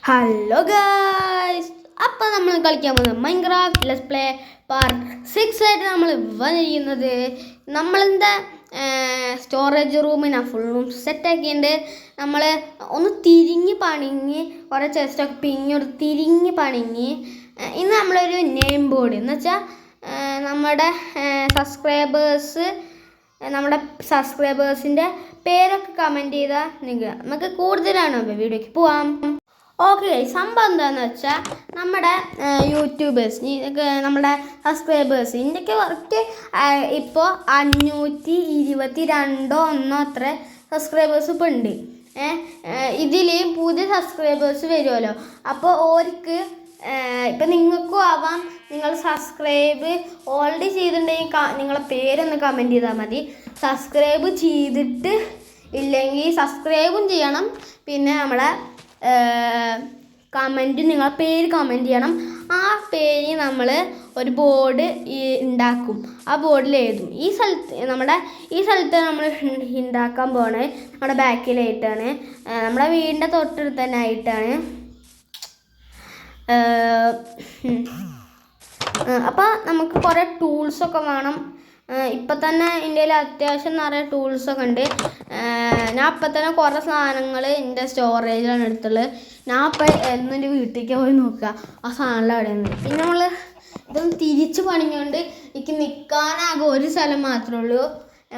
Hello guys, അപ്പോൾ നമ്മൾ കളിക്കാൻ പോകുന്നത് മൈൻക്രാഫ്റ്റ് ലെറ്റ്സ് പ്ലേ പാർട്ട് 6 ആയിട്ട് നമ്മൾ വന്നിരിക്കുന്നത്. നമ്മളെന്താ സ്റ്റോറേജ് റൂമിനാണ് ഫുള്ളും സെറ്റാക്കിയിട്ടുണ്ട്. നമ്മൾ ഒന്ന് തിരിഞ്ഞ് പണിഞ്ഞ് കുറേ ചെസ്റ്റൊക്കെ പിന്നൊരു തിരിഞ്ഞ് പണിഞ്ഞ് ഇന്ന് നമ്മളൊരു നെയിം ബോർഡ് എന്ന് വെച്ചാൽ നമ്മുടെ സബ്സ്ക്രൈബേഴ്സിൻ്റെ പേരൊക്കെ കമൻറ്റ് ചെയ്താൽ നമുക്ക് കൂടുതലാണ് വീഡിയോയ്ക്ക് പോവാം. ഓക്കെ, സംഭവം എന്താണെന്ന് വെച്ചാൽ നമ്മുടെ യൂട്യൂബേഴ്സ് നമ്മുടെ സബ്സ്ക്രൈബേഴ്സ് ഇതിൻ്റെയൊക്കെ വർക്ക് ഇപ്പോൾ 522 അത്ര സബ്സ്ക്രൈബേഴ്സ് ഇപ്പോൾ ഉണ്ട്. ഇതിൽ പുതിയ സബ്സ്ക്രൈബേഴ്സ് വരുമല്ലോ, അപ്പോൾ ഓർക്ക് ഇപ്പം നിങ്ങൾക്കും ആവാം. നിങ്ങൾ സബ്സ്ക്രൈബ് ഓൾറെഡി ചെയ്തിട്ടുണ്ടെങ്കിൽ നിങ്ങളെ പേരൊന്ന് കമൻറ്റ് ചെയ്താൽ മതി. സബ്സ്ക്രൈബ് ചെയ്തിട്ട് ഇല്ലെങ്കിൽ സബ്സ്ക്രൈബും ചെയ്യണം. പിന്നെ നമ്മളെ കമൻറ്റ് നിങ്ങളെ പേര് കമൻറ്റ് ചെയ്യണം. ആ പേര് നമ്മൾ ഒരു ബോർഡ് ഉണ്ടാക്കും, ആ ബോർഡിൽ എഴുതും. ഈ സ്ഥലത്ത് നമ്മൾ ഉണ്ടാക്കാൻ പോണത് നമ്മുടെ ബാക്കിലായിട്ടാണ്, നമ്മുടെ വീടിൻ്റെ തൊട്ടടുത്ത് തന്നെ ആയിട്ടാണ്. അപ്പോൾ നമുക്ക് കുറേ ടൂൾസൊക്കെ വേണം. ഇപ്പം തന്നെ ഇന്ത്യയിൽ അത്യാവശ്യം നിറയെ ടൂൾസൊക്കെ ഉണ്ട്. ഞാൻ ഇപ്പം തന്നെ കുറേ സാധനങ്ങൾ എൻ്റെ സ്റ്റോറേജിലാണ് എടുത്തുള്ളത്. ഞാൻ ഇപ്പം എന്നൊരു വീട്ടിലേക്ക് പോയി നോക്കുക ആ സാധനങ്ങൾ അവിടെ ഉണ്ട്. പിന്നെ നമ്മൾ ഇതൊന്ന് തിരിച്ച് പണിഞ്ഞുകൊണ്ട് എനിക്ക് നിൽക്കാനാകെ ഒരു സ്ഥലം മാത്രമേ ഉള്ളൂ.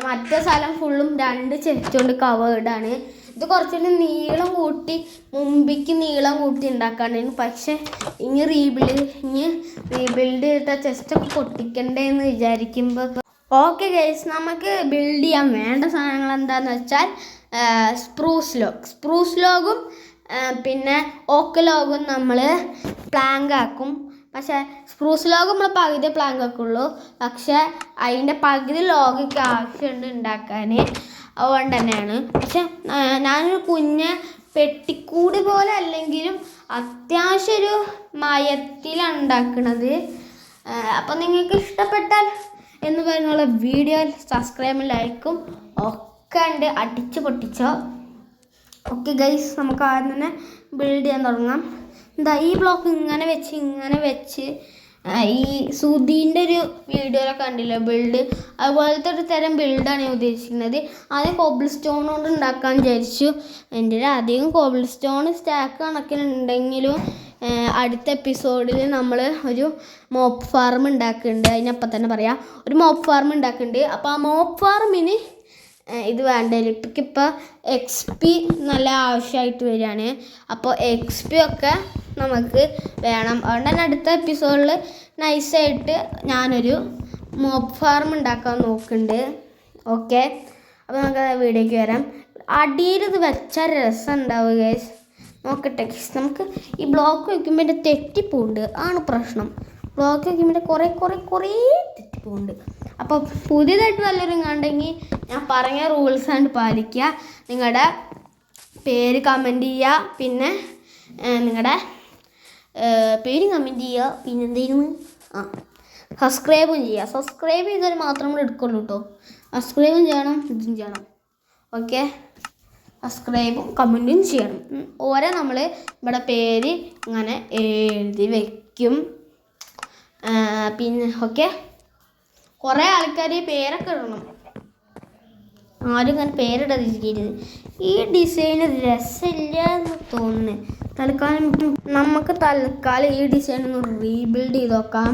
മറ്റേ സ്ഥലം ഫുള്ളും 2 ചെസ്റ്റ് കൊണ്ട് കവേർഡാണ്. ഇത് കുറച്ചുകൂടി നീളം കൂട്ടി ഉണ്ടാക്കാണ്ടായിരുന്നു. പക്ഷേ ഇനി റീബിൽഡ് ചെയ്തിട്ട് ചെസ്റ്റൊക്കെ പൊട്ടിക്കണ്ടേന്ന് വിചാരിക്കുമ്പോൾ ഓക്കെ ഗൈസ്, നമുക്ക് ബിൽഡ് ചെയ്യാൻ വേണ്ട സാധനങ്ങൾ എന്താണെന്ന് വെച്ചാൽ സ്പ്രൂസ് ലോഗും പിന്നെ ഓക്ക് ലോഗും നമ്മൾ പ്ലാങ്ക് ആക്കും. പക്ഷേ സ്പ്രൂസ് ലോഗ് നമ്മൾ പകുതി പ്ലാങ്ക് ആക്കുള്ളൂ. പക്ഷേ അതിൻ്റെ പകുതി ലോഗൊക്കെ ആവശ്യമുണ്ട് ഉണ്ടാക്കാൻ, അതുകൊണ്ട് തന്നെയാണ്. പക്ഷെ ഞാനൊരു കുഞ്ഞ് പെട്ടിക്കൂട് പോലെ അല്ലെങ്കിലും അത്യാവശ്യം ഒരു മയത്തിലാണ് ഉണ്ടാക്കുന്നത്. അപ്പോൾ നിങ്ങൾക്ക് ഇഷ്ടപ്പെട്ടാൽ എന്ന് പറഞ്ഞുള്ള വീഡിയോ സബ്സ്ക്രൈബും ലൈക്കും ഒക്കെ ഉണ്ട്, അടിച്ച് പൊട്ടിച്ചോ. ഓക്കെ ഗൈസ്, നമുക്ക് ആദ്യം തന്നെ ബിൽഡ് ചെയ്യാൻ തുടങ്ങാം. ഈ ബ്ലോക്ക് ഇങ്ങനെ വെച്ച് ഈ സുധീൻ്റെ ഒരു വീഡിയോയിലൊക്കെ കണ്ടില്ല ബിൽഡ്, അതുപോലത്തെ ഒരു തരം ബിൽഡാണ് ഞാൻ ഉദ്ദേശിക്കുന്നത്. ആദ്യം കോബിൾ സ്റ്റോൺ കൊണ്ട് ഉണ്ടാക്കാൻ വിചാരിച്ചു. എൻ്റെ അധികം കോബിൾ സ്റ്റോൺ സ്റ്റാക്ക് കണക്കിനുണ്ടെങ്കിലും അടുത്ത എപ്പിസോഡിൽ നമ്മൾ ഒരു മോപ്പ് ഫാർം ഉണ്ടാക്കുന്നുണ്ട്. അതിനപ്പം തന്നെ പറയാം, ഒരു മോപ്പ് ഫാർം ഉണ്ടാക്കുന്നുണ്ട്. അപ്പോൾ ആ മോപ്പ് ഫാർമിന് ഇത് വേണ്ട ഇപ്പോൾ XP നല്ല ആവശ്യമായിട്ട് വരികയാണ്. അപ്പോൾ XP ഒക്കെ നമുക്ക് വേണം. അതുകൊണ്ട് തന്നെ അടുത്ത എപ്പിസോഡിൽ നൈസായിട്ട് ഞാനൊരു മോപ്പ് ഫാർം ഉണ്ടാക്കാൻ നോക്കുന്നുണ്ട്. ഓക്കെ, അപ്പോൾ നമുക്ക് വീഡിയോയ്ക്ക് വരാം. അടിയിൽ ഇത് വെച്ചാൽ രസം ഉണ്ടാവുക ഗൈസ്. നോക്കട്ടെ ഗൈസ്, നമുക്ക് ഈ ബ്ലോക്ക് വയ്ക്കുമ്പോൾ എൻ്റെ തെറ്റിപ്പോണ്ട് ആണ് പ്രശ്നം. ബ്ലോക്ക് വയ്ക്കുമ്പോൾ കുറേ തെറ്റിപ്പോണ്ട്. അപ്പോൾ പുതിയതായിട്ട് വല്ലവരും കണ്ടെങ്കിൽ ഞാൻ പറഞ്ഞ റൂൾസ് ആണ്ട് പാലിക്കുക. നിങ്ങളുടെ പേര് കമൻറ്റ് ചെയ്യുക, പിന്നെ നിങ്ങളുടെ പേര് കമൻറ്റ് ചെയ്യുക, പിന്നെ എന്തെങ്കിലും സബ്സ്ക്രൈബും ചെയ്യുക. സബ്സ്ക്രൈബ് ചെയ്താൽ മാത്രം നമ്മൾ എടുക്കുള്ളൂ കേട്ടോ. സബ്സ്ക്രൈബും ചെയ്യണം, ഇതും ചെയ്യണം. ഓക്കെ, സബ്സ്ക്രൈബും കമൻറ്റും ചെയ്യണം. ഓരോ നമ്മൾ ഇവിടെ പേര് ഇങ്ങനെ എഴുതി വയ്ക്കും. പിന്നെ ഓക്കെ, കുറേ ആൾക്കാർ പേരൊക്കെ ഇടണം. ആരും ഇങ്ങനെ പേരിടാതിരിക്കരുത്. ഈ ഡിസൈന് രസമില്ല എന്ന് തോന്നുന്നു. നമുക്ക് തൽക്കാലം ഈ ഡിസൈൻ ഒന്ന് റീബിൽഡ് ചെയ്ത് നോക്കാം.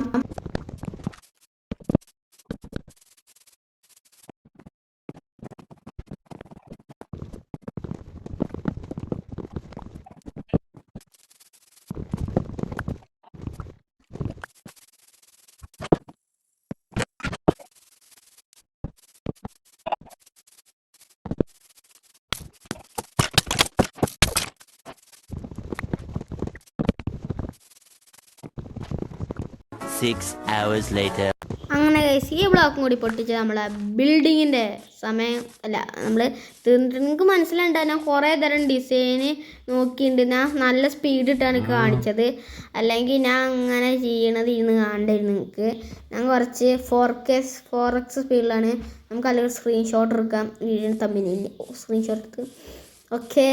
അങ്ങനെ ഈ ബ്ലോക്കും കൂടി പൊട്ടിച്ച് നമ്മളെ ബിൽഡിങ്ങിൻ്റെ സമയം അല്ല നമ്മൾ തീർന്നിട്ട് നിങ്ങൾക്ക് മനസ്സിലുണ്ടാകും. ഞാൻ കുറേ തരം ഡിസൈന് നോക്കിയിട്ടുണ്ട്. ഞാൻ നല്ല സ്പീഡിട്ടാണ് കാണിച്ചത്, അല്ലെങ്കിൽ ഞാൻ അങ്ങനെ ചെയ്യണത് ഇരുന്ന് കാണണ്ടായിരുന്നു നിങ്ങൾക്ക്. ഞാൻ കുറച്ച് 4x സ്പീഡിലാണ്. നമുക്ക് അല്ലെങ്കിൽ സ്ക്രീൻഷോട്ട് എടുക്കാം, വീഡിയോ തമ്മിൽ സ്ക്രീൻഷോട്ട് എടുത്ത്. ഓക്കെ,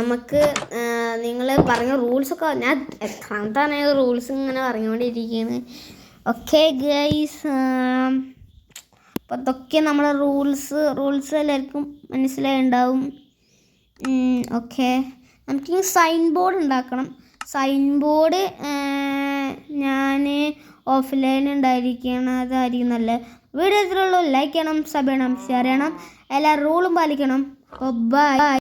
നമുക്ക് നിങ്ങൾ പറഞ്ഞ റൂൾസൊക്കെ ഞാൻ എത്രാമത്താണ് റൂൾസ് ഇങ്ങനെ പറഞ്ഞുകൊണ്ടിരിക്കുകയാണ്. ഓക്കെ ഗൈസ്, അപ്പോൾ അതൊക്കെ നമ്മളെ റൂൾസ് എല്ലാവർക്കും മനസ്സിലായിട്ടുണ്ടാവും. ഓക്കെ, നമുക്കിനി സൈൻ ബോർഡ് ഉണ്ടാക്കണം. സൈൻ ബോർഡ് ഞാൻ ഓഫ്ലൈൻ ഉണ്ടായിരിക്കണം, അതായിരിക്കും നല്ലത്. വീഡിയോ എത്രയുള്ളൂ, ലൈക്ക് ചെയ്യണം, സബ് ചെയ്യണം, ഷെയർ ചെയ്യണം, എല്ലാ റൂളും പാലിക്കണം. ബൈ.